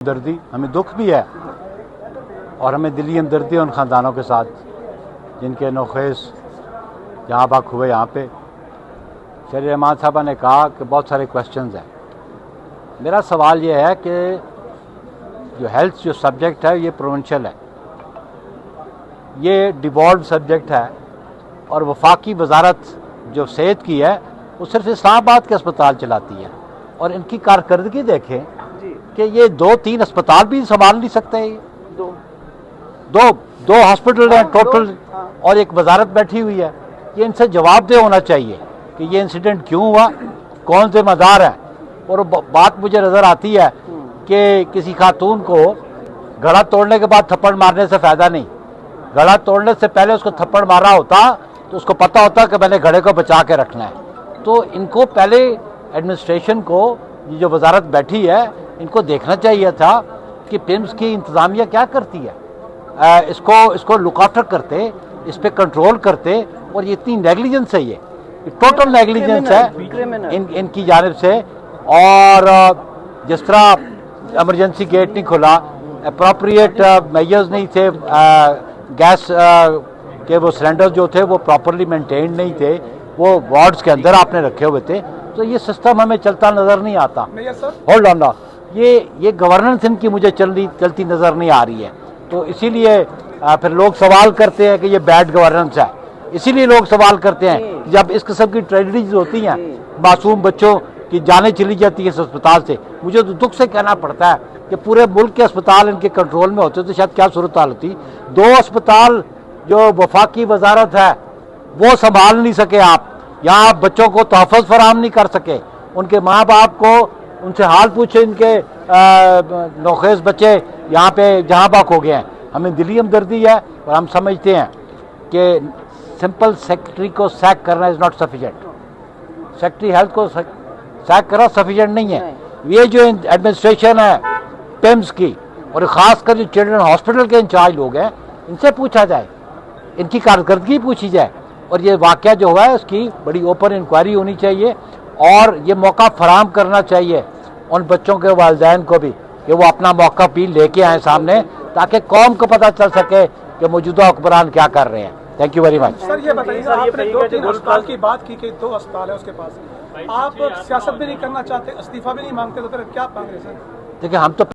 दर्दी हमें दुख भी है और हमें दिली हमदर्दी है उन ख़ानदानों के साथ जिनके नोखेस जहाँ बाक हुए यहाँ पे। शेर रहमान साहबा ने कहा कि बहुत सारे क्वेश्चंस हैं। मेरा सवाल ये है कि जो हेल्थ जो सब्जेक्ट है ये प्रोविंशियल है, ये डिवॉल्व सब्जेक्ट है और वफाकी वजारत जो सेहत की है वो सिर्फ इस्लामाबाद के अस्पताल चलाती है और इनकी कारकर्दगी देखें कि ये 2-3 अस्पताल भी संभाल नहीं सकते। दो हॉस्पिटल हैं टोटल और एक वजारत बैठी हुई है। ये इनसे जवाबदेह होना चाहिए कि ये इंसिडेंट क्यों हुआ, कौन जिम्मेदार है। और बात मुझे नज़र आती है कि किसी खातून को गला तोड़ने के बाद थप्पड़ मारने से फ़ायदा नहीं, गला तोड़ने से पहले उसको थप्पड़ मारा होता तो उसको पता होता कि मैंने घड़े को बचा के रखना है। तो इनको पहले एडमिनिस्ट्रेशन को, ये जो वजारत बैठी है, इनको देखना चाहिए था कि पिम्स की इंतज़ामिया क्या करती है, इसको लुक आफ्टर करते, इस पर कंट्रोल करते। और ये इतनी नेग्लिजेंस है, ये टोटल नेग्लिजेंस है इनकी जानिब से। और जिस तरह इमरजेंसी गेट नहीं खुला, अप्रोप्रिएट मेजर्स नहीं थे, गैस के वो सिलेंडर्स जो थे वो प्रॉपरली मेंटेन नहीं थे, वो वार्ड्स के अंदर आपने रखे हुए थे, तो ये सिस्टम हमें चलता नज़र नहीं आता। होल्ड ऑन ना, ये गवर्नेंस इनकी मुझे चलती नज़र नहीं आ रही है। तो इसीलिए फिर लोग सवाल करते हैं कि ये बैड गवर्नेंस है। इसीलिए लोग सवाल करते हैं कि जब इस किस्म की ट्रेजेडीज होती हैं, मासूम बच्चों की जानें चली जाती है इस अस्पताल से, मुझे तो दुख से कहना पड़ता है कि पूरे मुल्क के अस्पताल इनके कंट्रोल में होते तो शायद क्या सूरत हाल होती। 2 अस्पताल जो वफाकी वजारत है वो संभाल नहीं सके आप, यहाँ आप बच्चों को तहफ़्फ़ुज़ फराहम नहीं कर सके, उनके माँ बाप को उनसे हाल पूछे, इनके नौखेज़ बच्चे यहाँ पे जहाँ बाक हो गए हैं। हमें दिली हमदर्दी है और हम समझते हैं कि सिंपल सेक्रेटरी को सैक करना is not sufficient, secretary health को सैक करना सफिशेंट नहीं है। ये जो एडमिनिस्ट्रेशन है पिम्स की और ख़ासकर जो चिल्ड्रन हॉस्पिटल के इंचार्ज लोग हैं, इनसे पूछा जाए, इनकी कारकर्दगी पूछी जाए। और ये वाक़या जो हुआ है उसकी बड़ी ओपन इंक्वायरी होनी चाहिए और ये मौका फराहम करना चाहिए उन बच्चों के वालिदैन को भी कि वो अपना मौका भी लेके आए सामने, ताकि कौम को पता चल सके कि मौजूदा हुक्मरान क्या कर रहे हैं। Thank you very much. Sir ये बताइए, आपने 2-3 अस्पताल की बात की कि 2 अस्पताल है उसके पास, आप सियासत भी नहीं करना चाहते, इस्तीफा भी नहीं मांगते, तो फिर क्या मांग रहे सर? देखिए हम तो